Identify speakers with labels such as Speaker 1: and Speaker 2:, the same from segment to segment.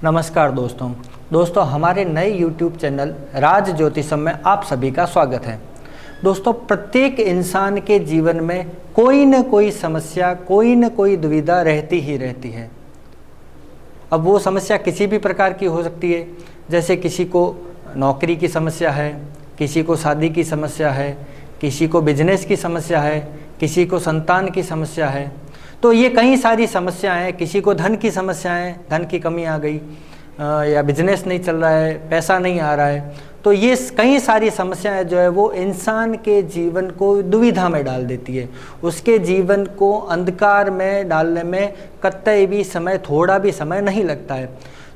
Speaker 1: नमस्कार दोस्तों हमारे नए YouTube चैनल राज ज्योतिषम में आप सभी का स्वागत है। दोस्तों, प्रत्येक इंसान के जीवन में कोई न कोई समस्या, कोई न कोई दुविधा रहती ही रहती है। अब वो समस्या किसी भी प्रकार की हो सकती है, जैसे किसी को नौकरी की समस्या है, किसी को शादी की समस्या है, किसी को बिजनेस की समस्या है, किसी को संतान की समस्या है। तो ये कई सारी समस्याएं हैं। किसी को धन की समस्याएं, धन की कमी आ गई, या बिजनेस नहीं चल रहा है, पैसा नहीं आ रहा है। तो ये कई सारी समस्याएं जो है वो इंसान के जीवन को दुविधा में डाल देती है। उसके जीवन को अंधकार में डालने में कतई भी समय, थोड़ा भी समय नहीं लगता है।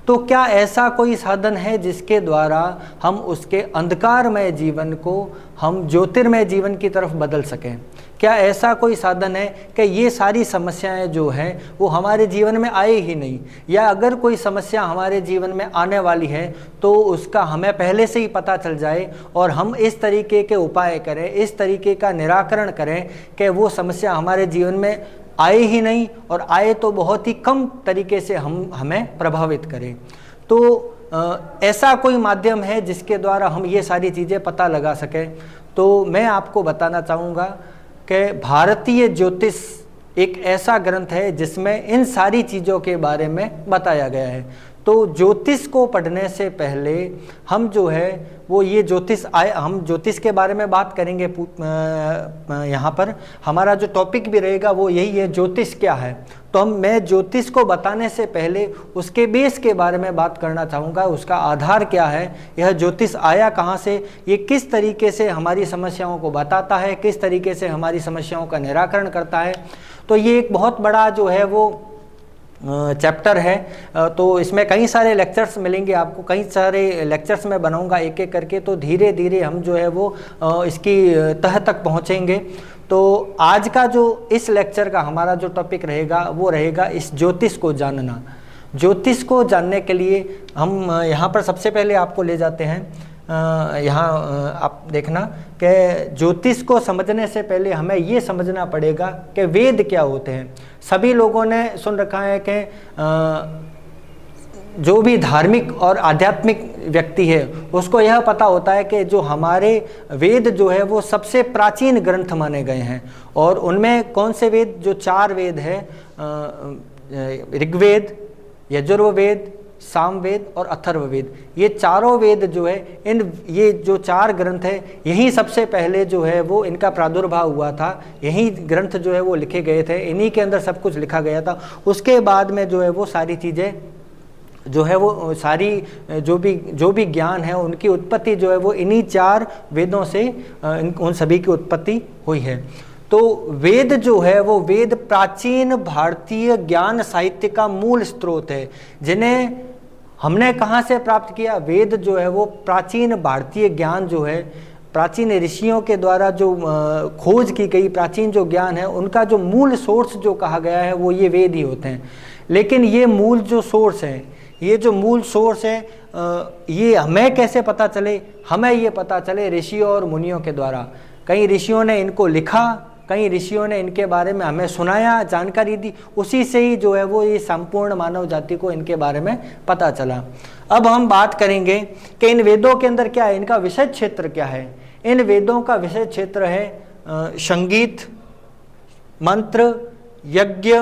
Speaker 1: तो क्या ऐसा कोई साधन है जिसके द्वारा हम उसके अंधकारमय जीवन को हम ज्योतिर्मय जीवन की तरफ बदल सकें? क्या ऐसा कोई साधन है कि ये सारी समस्याएं जो हैं वो हमारे जीवन में आए ही नहीं, या अगर कोई समस्या हमारे जीवन में आने वाली है तो उसका हमें पहले से ही पता चल जाए और हम इस तरीके के उपाय करें, इस तरीके का निराकरण करें कि वो समस्या हमारे जीवन में आए ही नहीं, और आए तो बहुत ही कम तरीके से हमें प्रभावित करें। तो ऐसा कोई माध्यम है जिसके द्वारा हम ये सारी चीज़ें पता लगा सकें? तो मैं आपको बताना चाहूँगा कि भारतीय ज्योतिष एक ऐसा ग्रंथ है जिसमें इन सारी चीज़ों के बारे में बताया गया है। तो ज्योतिष को पढ़ने से पहले हम जो है वो ये हम ज्योतिष के बारे में बात करेंगे। यहाँ पर हमारा जो टॉपिक भी रहेगा वो यही है, ज्योतिष क्या है। तो मैं ज्योतिष को बताने से पहले उसके बेस के बारे में बात करना चाहूँगा। उसका आधार क्या है, यह ज्योतिष आया कहाँ से, ये किस तरीके से हमारी समस्याओं को बताता है, किस तरीके से हमारी समस्याओं का निराकरण करता है। तो ये एक बहुत बड़ा जो है वो चैप्टर है। तो इसमें कई सारे लेक्चर्स मिलेंगे आपको, कई सारे लेक्चर्स मैं बनाऊंगा एक एक करके। तो धीरे धीरे हम जो है वो इसकी तह तक पहुंचेंगे। तो आज का जो इस लेक्चर का हमारा जो टॉपिक रहेगा वो रहेगा इस ज्योतिष को जानना। ज्योतिष को जानने के लिए हम यहाँ पर सबसे पहले आपको ले जाते हैं। यहाँ आप देखना कि ज्योतिष को समझने से पहले हमें ये समझना पड़ेगा कि वेद क्या होते हैं। सभी लोगों ने सुन रखा है कि जो भी धार्मिक और आध्यात्मिक व्यक्ति है उसको यह पता होता है कि जो हमारे वेद जो है वो सबसे प्राचीन ग्रंथ माने गए हैं। और उनमें कौन से वेद? जो 4 वेद है, ऋग्वेद, यजुर्वेद, सामवेद और अथर्ववेद। ये चारों वेद जो है, ये जो 4 ग्रंथ है, यही सबसे पहले जो है वो इनका प्रादुर्भाव हुआ था। यही ग्रंथ जो है वो लिखे गए थे, इन्हीं के अंदर सब कुछ लिखा गया था। उसके बाद में जो है वो सारी चीज़ें जो है वो सारी जो भी ज्ञान है उनकी उत्पत्ति जो है वो इन्हीं 4 वेदों से उन सभी की उत्पत्ति हुई है। तो वेद जो है वो वेद प्राचीन भारतीय ज्ञान साहित्य का मूल स्रोत है, जिन्हें हमने कहाँ से प्राप्त किया? वेद जो है वो प्राचीन भारतीय ज्ञान जो है, प्राचीन ऋषियों के द्वारा जो खोज की गई प्राचीन जो ज्ञान है, उनका जो मूल सोर्स जो कहा गया है वो ये वेद ही होते हैं। लेकिन ये मूल जो सोर्स है, ये जो मूल सोर्स है, ये हमें कैसे पता चले? हमें ये पता चले ऋषियों और मुनियों के द्वारा। कई ऋषियों ने इनको लिखा, कई ऋषियों ने इनके बारे में हमें सुनाया, जानकारी दी, उसी से ही जो है वो ये संपूर्ण मानव जाति को इनके बारे में पता चला। अब हम बात करेंगे कि इन वेदों के अंदर क्या है, इनका विषय क्षेत्र क्या है। इन वेदों का विषय क्षेत्र है संगीत, मंत्र, यज्ञ,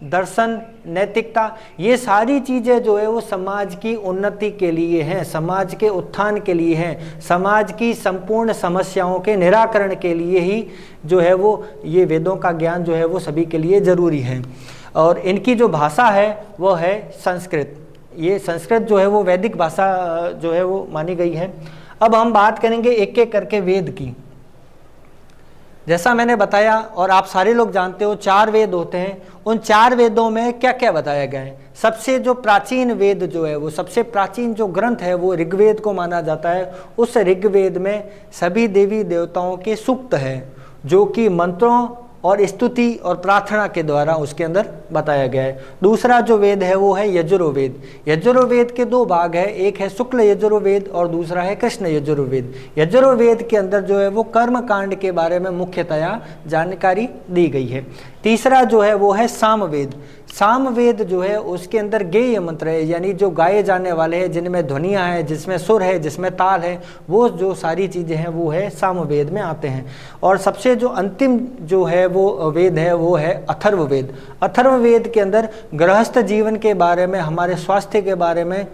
Speaker 1: दर्शन, नैतिकता। ये सारी चीज़ें जो है वो समाज की उन्नति के लिए हैं, समाज के उत्थान के लिए हैं, समाज की संपूर्ण समस्याओं के निराकरण के लिए ही जो है वो ये वेदों का ज्ञान जो है वो सभी के लिए ज़रूरी है। और इनकी जो भाषा है वो है संस्कृत। ये संस्कृत जो है वो वैदिक भाषा जो है वो मानी गई है। अब हम बात करेंगे एक एक करके वेद की। जैसा मैंने बताया और आप सारे लोग जानते हो, 4 वेद होते हैं। उन 4 वेदों में क्या क्या बताया गया है? सबसे जो प्राचीन वेद जो है वो, सबसे प्राचीन जो ग्रंथ है वो ऋग्वेद को माना जाता है। उस ऋग्वेद में सभी देवी देवताओं के सूक्त है, जो कि मंत्रों और स्तुति और प्रार्थना के द्वारा उसके अंदर बताया गया है। दूसरा जो वेद है वो है यजुर्वेद। यजुर्वेद के 2 भाग है, एक है शुक्ल यजुर्वेद और दूसरा है कृष्ण यजुर्वेद। यजुर्वेद के अंदर जो है वो कर्म कांड के बारे में मुख्यतया जानकारी दी गई है। तीसरा जो है वो है सामवेद। सामवेद जो है उसके अंदर गेय मंत्र है, यानी जो गाए जाने वाले हैं, जिनमें ध्वनियाँ हैं, जिसमें सुर है, जिसमें ताल है, वो जो सारी चीज़ें हैं वो है सामवेद में आते हैं। और सबसे जो अंतिम जो है वो वेद है वो है अथर्ववेद। अथर्ववेद के अंदर गृहस्थ जीवन के बारे में, हमारे स्वास्थ्य के बारे में,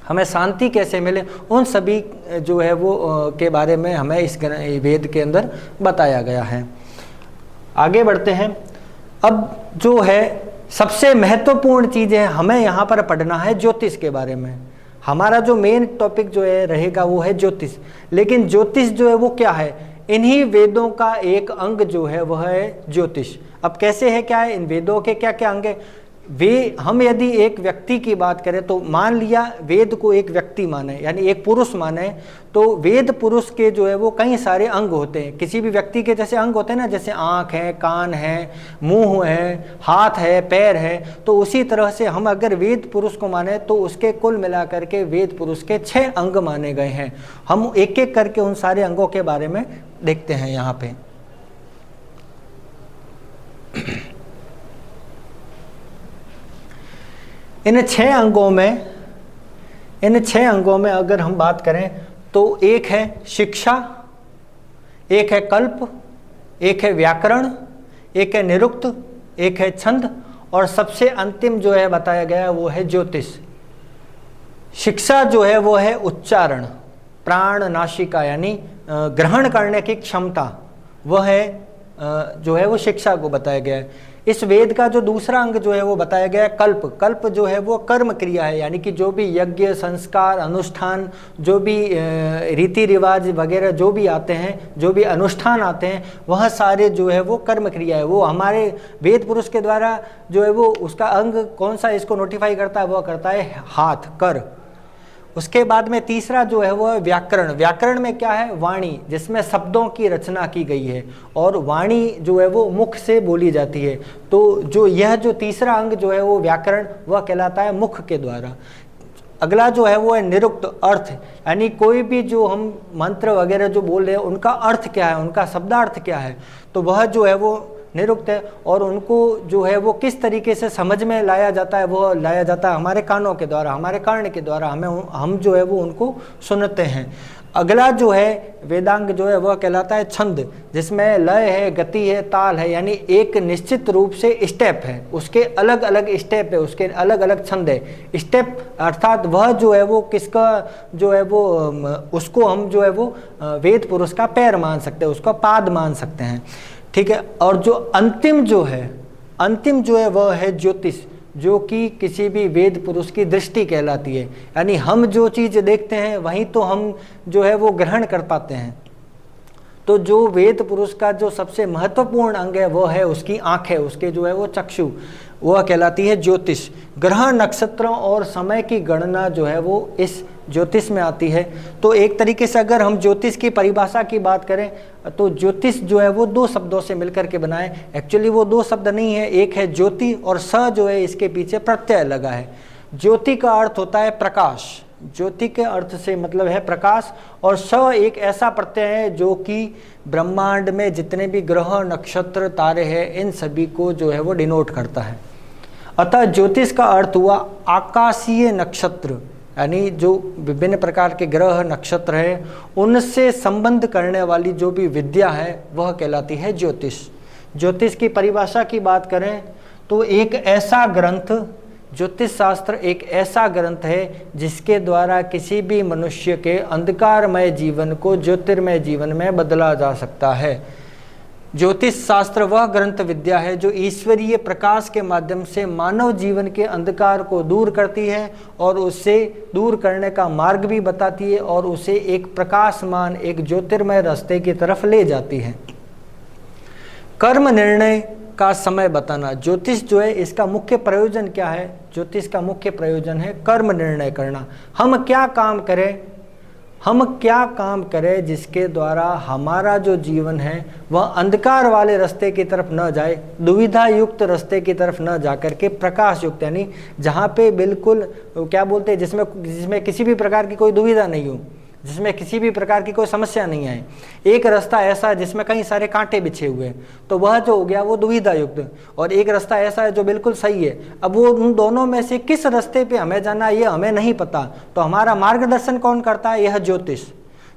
Speaker 1: हमें शांति कैसे मिले, उन सभी जो है वो के बारे में हमें इस वेद के अंदर बताया गया है। आगे बढ़ते हैं। अब जो है सबसे महत्वपूर्ण चीज़ है, हमें यहाँ पर पढ़ना है ज्योतिष के बारे में। हमारा जो मेन टॉपिक जो है रहेगा वो है ज्योतिष। लेकिन ज्योतिष जो है वो क्या है? इन्हीं वेदों का एक अंग जो है वह है ज्योतिष। अब कैसे है, क्या है, इन वेदों के क्या क्या अंग है? वे हम यदि एक व्यक्ति की बात करें तो मान लिया वेद को एक व्यक्ति माने, यानी एक पुरुष माने, तो वेद पुरुष के जो है वो कई सारे अंग होते हैं। किसी भी व्यक्ति के जैसे अंग होते हैं ना, जैसे आँख है, कान है, मुंह है, हाथ है, पैर है, तो उसी तरह से हम अगर वेद पुरुष को माने तो उसके कुल मिलाकर के वेद पुरुष के 6 अंग माने गए हैं। हम एक एक करके उन सारे अंगों के बारे में देखते हैं यहाँ पे। इन 6 अंगों में अगर हम बात करें तो एक है शिक्षा, एक है कल्प, एक है व्याकरण, एक है निरुक्त, एक है छंद, और सबसे अंतिम जो है बताया गया वो है ज्योतिष। शिक्षा जो है वो है उच्चारण, प्राण नासिका, यानी ग्रहण करने की क्षमता, वह है जो है वो शिक्षा को बताया गया है। इस वेद का जो दूसरा अंग जो है वो बताया गया है कल्प। कल्प जो है वो कर्म क्रिया है, यानी कि जो भी यज्ञ, संस्कार, अनुष्ठान, जो भी रीति रिवाज वगैरह जो भी आते हैं, जो भी अनुष्ठान आते हैं, वह सारे जो है वो कर्म क्रिया है। वो हमारे वेद पुरुष के द्वारा जो है वो उसका अंग कौन सा इसको नोटिफाई करता है, वह करता है हाथ, कर। उसके बाद में तीसरा जो है वो व्याकरण। व्याकरण में क्या है? वाणी, जिसमें शब्दों की रचना की गई है, और वाणी जो है वो मुख से बोली जाती है। तो जो तीसरा अंग जो है वो व्याकरण, वह कहलाता है मुख के द्वारा। अगला जो है वो है निरुक्त, अर्थ, यानी कोई भी जो हम मंत्र वगैरह जो बोल रहे हैं उनका अर्थ क्या है, उनका शब्दार्थ क्या है, तो वह जो है वो निरुक्त है। और उनको जो है वो किस तरीके से समझ में लाया जाता है, वो लाया जाता है हमारे कानों के द्वारा, हमारे कर्ण के द्वारा, हम जो है वो उनको सुनते हैं। अगला जो है वेदांग जो है वह कहलाता है छंद, जिसमें लय है, गति है, ताल है, यानी एक निश्चित रूप से स्टेप है, उसके अलग अलग स्टेप है, उसके अलग अलग छंद है। स्टेप अर्थात वह जो है वो किसका जो है वो उसको हम जो है वो वेद पुरुष का पैर मान सकते हैं, उसका पाद मान सकते हैं, ठीक है। और जो अंतिम जो है वह है ज्योतिष, जो कि किसी भी वेद पुरुष की दृष्टि कहलाती है, यानी हम जो चीज़ देखते हैं वहीं तो हम जो है वो ग्रहण कर पाते हैं। तो जो वेद पुरुष का जो सबसे महत्वपूर्ण अंग है वो है उसकी आंखें, उसके जो है वो चक्षु, वह कहलाती है ज्योतिष। ग्रह, नक्षत्रों और समय की गणना जो है वो इस ज्योतिष में आती है। तो एक तरीके से अगर हम ज्योतिष की परिभाषा की बात करें तो ज्योतिष जो है वो 2 शब्दों से मिलकर के बना है। एक्चुअली वो 2 शब्द नहीं है, एक है ज्योति और स जो है इसके पीछे प्रत्यय लगा है। ज्योति का अर्थ होता है प्रकाश, ज्योति के अर्थ से मतलब है प्रकाश, और स एक ऐसा प्रत्यय है जो कि ब्रह्मांड में जितने भी ग्रह, नक्षत्र, तारे हैं, इन सभी को जो है वो डिनोट करता है। अतः ज्योतिष का अर्थ हुआ आकाशीय नक्षत्र, यानी जो विभिन्न प्रकार के ग्रह, नक्षत्र है, उनसे संबंध करने वाली जो भी विद्या है वह कहलाती है ज्योतिष। ज्योतिष की परिभाषा की बात करें तो एक ऐसा ग्रंथ, ज्योतिष शास्त्र एक ऐसा ग्रंथ है जिसके द्वारा किसी भी मनुष्य के अंधकारमय जीवन को ज्योतिर्मय जीवन में बदला जा सकता है। ज्योतिष शास्त्र वह ग्रंथ विद्या है जो ईश्वरीय प्रकाश के माध्यम से मानव जीवन के अंधकार को दूर करती है और उसे दूर करने का मार्ग भी बताती है और उसे एक प्रकाशमान, एक ज्योतिर्मय रास्ते की तरफ ले जाती है। कर्म निर्णय का समय बताना, ज्योतिष जो है इसका मुख्य प्रयोजन क्या है? ज्योतिष का मुख्य प्रयोजन है कर्म निर्णय करना। हम क्या काम करें जिसके द्वारा हमारा जो जीवन है वह अंधकार वाले रास्ते की तरफ न जाए, दुविधा युक्त रास्ते की तरफ न जाकर के प्रकाश युक्त, यानी जहाँ पे बिल्कुल क्या बोलते हैं जिसमें किसी भी प्रकार की कोई दुविधा नहीं हो, जिसमें किसी भी प्रकार की कोई समस्या नहीं आए। एक रास्ता ऐसा है जिसमें कई सारे कांटे बिछे हुए हैं, तो वह जो हो गया वो दुविधा युक्त। और एक रास्ता ऐसा है जो बिल्कुल सही है। अब वो उन दोनों में से किस रास्ते पे हमें जाना है ये हमें नहीं पता, तो हमारा मार्गदर्शन कौन करता है? यह ज्योतिष।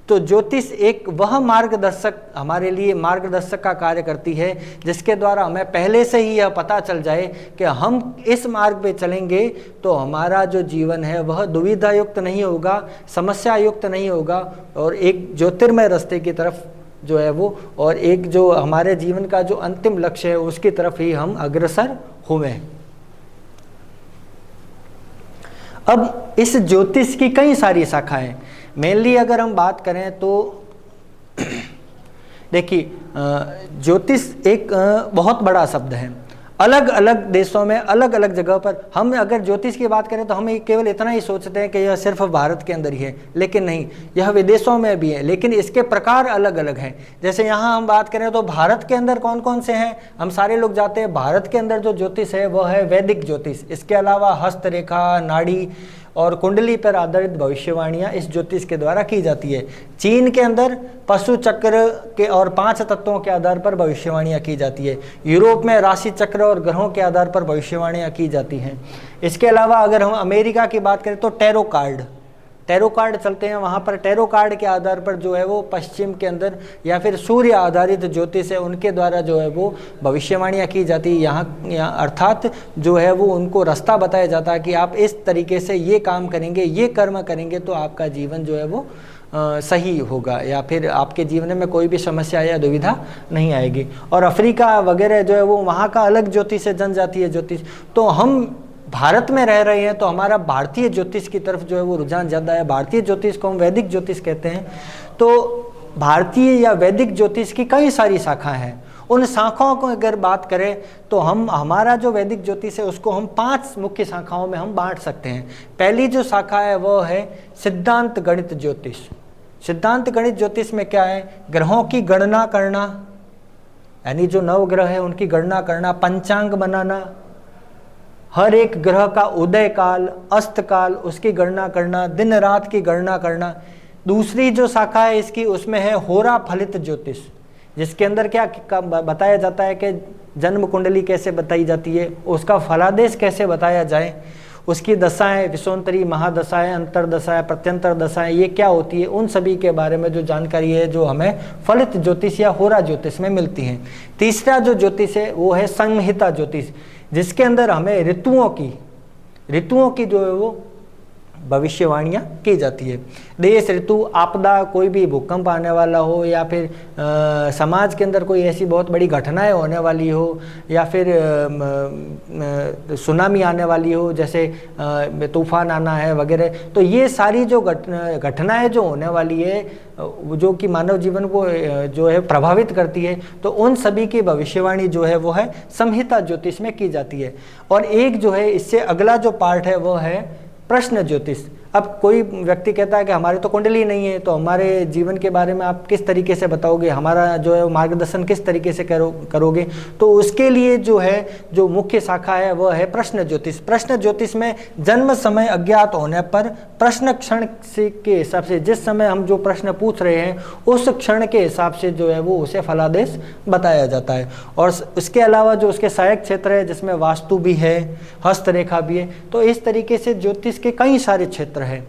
Speaker 1: तो ज्योतिष एक वह मार्गदर्शक, हमारे लिए मार्गदर्शक का कार्य करती है, जिसके द्वारा हमें पहले से ही यह पता चल जाए कि हम इस मार्ग पे चलेंगे तो हमारा जो जीवन है वह दुविधा युक्त नहीं होगा, समस्या युक्त नहीं होगा, और एक ज्योतिर्मय रास्ते की तरफ जो है वो, और एक जो हमारे जीवन का जो अंतिम लक्ष्य है उसकी तरफ ही हम अग्रसर हुए। अब इस ज्योतिष की कई सारी शाखाएं, मेनली अगर हम बात करें तो देखिए, ज्योतिष एक बहुत बड़ा शब्द है। अलग अलग देशों में अलग अलग जगह पर हम अगर ज्योतिष की बात करें तो हम केवल इतना ही सोचते हैं कि यह सिर्फ भारत के अंदर ही है, लेकिन नहीं, यह विदेशों में भी है, लेकिन इसके प्रकार अलग अलग हैं। जैसे यहाँ हम बात करें तो भारत के अंदर कौन कौन से हैं, हम सारे लोग जाते हैं। भारत के अंदर जो ज्योतिष है वह है वैदिक ज्योतिष। इसके अलावा हस्तरेखा, नाड़ी और कुंडली पर आधारित भविष्यवाणियां इस ज्योतिष के द्वारा की जाती है। चीन के अंदर पशु चक्र के और 5 तत्वों के आधार पर भविष्यवाणियां की जाती है। यूरोप में राशि चक्र और ग्रहों के आधार पर भविष्यवाणियां की जाती हैं। इसके अलावा अगर हम अमेरिका की बात करें तो टैरो कार्ड चलते हैं। वहाँ पर टैरो कार्ड के आधार पर जो है वो पश्चिम के अंदर या फिर सूर्य आधारित ज्योतिष है उनके द्वारा जो है वो भविष्यवाणियाँ की जाती है। यहाँ अर्थात जो है वो उनको रास्ता बताया जाता है कि आप इस तरीके से ये काम करेंगे, ये कर्म करेंगे तो आपका जीवन जो है वो सही होगा, या फिर आपके जीवन में कोई भी समस्या या दुविधा नहीं आएगी। और अफ्रीका वगैरह जो है वो वहाँ का अलग ज्योतिष है, जनजातीय ज्योतिष। तो हम भारत में रह रहे हैं तो हमारा भारतीय ज्योतिष की तरफ जो है वो रुझान ज़्यादा है। भारतीय ज्योतिष को हम वैदिक ज्योतिष कहते हैं। तो भारतीय या वैदिक ज्योतिष की कई सारी शाखाएं हैं। उन शाखाओं को अगर बात करें तो हमारा जो वैदिक ज्योतिष है उसको हम 5 मुख्य शाखाओं में हम बांट सकते हैं। पहली जो शाखा है वो है सिद्धांत गणित ज्योतिष। सिद्धांत गणित ज्योतिष में क्या है? ग्रहों की गणना करना, यानी जो 9 ग्रह है उनकी गणना करना, पंचांग बनाना, हर एक ग्रह का उदय काल, अस्त काल, उसकी गणना करना, दिन रात की गणना करना। दूसरी जो शाखा है इसकी उसमें है होरा फलित ज्योतिष, जिसके अंदर क्या बताया जाता है कि जन्म कुंडली कैसे बताई जाती है, उसका फलादेश कैसे बताया जाए, उसकी दशाएं, विषोन्तरी, महादशाएं, अंतरदशाएं, प्रत्यंतर दशाएं, ये क्या होती है, उन सभी के बारे में जो जानकारी है जो हमें फलित ज्योतिष या होरा ज्योतिष में मिलती है। तीसरा जो ज्योतिष है वो है संहिता ज्योतिष, जिसके अंदर हमें ऋतुओं की जो है वो भविष्यवाणियाँ की जाती है। देश, ऋतु, आपदा, कोई भी भूकंप आने वाला हो, या फिर समाज के अंदर कोई ऐसी बहुत बड़ी घटनाएं होने वाली हो, या फिर सुनामी आने वाली हो, जैसे तूफान आना है वगैरह, तो ये सारी जो घटनाएं जो होने वाली है जो कि मानव जीवन को जो है प्रभावित करती है, तो उन सभी की भविष्यवाणी जो है वो है संहिता ज्योतिष में की जाती है। और एक जो है इससे अगला जो पार्ट है वो है प्रश्न ज्योतिष। अब कोई व्यक्ति कहता है कि हमारे तो कुंडली नहीं है, तो हमारे जीवन के बारे में आप किस तरीके से बताओगे, हमारा जो है मार्गदर्शन किस तरीके से करोगे? तो उसके लिए जो है जो मुख्य शाखा है वह है प्रश्न ज्योतिष। प्रश्न ज्योतिष में जन्म समय अज्ञात होने पर प्रश्न क्षण के हिसाब से, जिस समय हम जो प्रश्न पूछ रहे हैं उस क्षण के हिसाब से जो है वो उसे फलादेश बताया जाता है। और इसके अलावा जो उसके सहायक क्षेत्र है जिसमें वास्तु भी है, हस्तरेखा भी है, तो इस तरीके से ज्योतिष के कई सारे क्षेत्र है।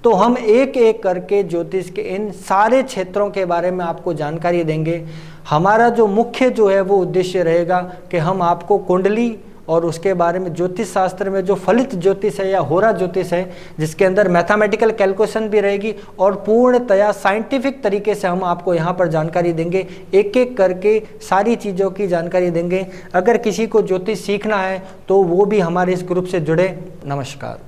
Speaker 1: तो हम एक एक करके ज्योतिष के इन सारे क्षेत्रों के बारे में आपको जानकारी देंगे। हमारा जो मुख्य जो है वो उद्देश्य रहेगा कि हम आपको कुंडली और उसके बारे में ज्योतिष शास्त्र में जो फलित ज्योतिष है या होरा ज्योतिष है, जिसके अंदर मैथमेटिकल कैलकुलेशन भी रहेगी, और पूर्णतया साइंटिफिक तरीके से हम आपको यहाँ पर जानकारी देंगे। एक एक करके सारी चीज़ों की जानकारी देंगे। अगर किसी को ज्योतिष सीखना है तो वो भी हमारे इस ग्रुप से जुड़े। नमस्कार।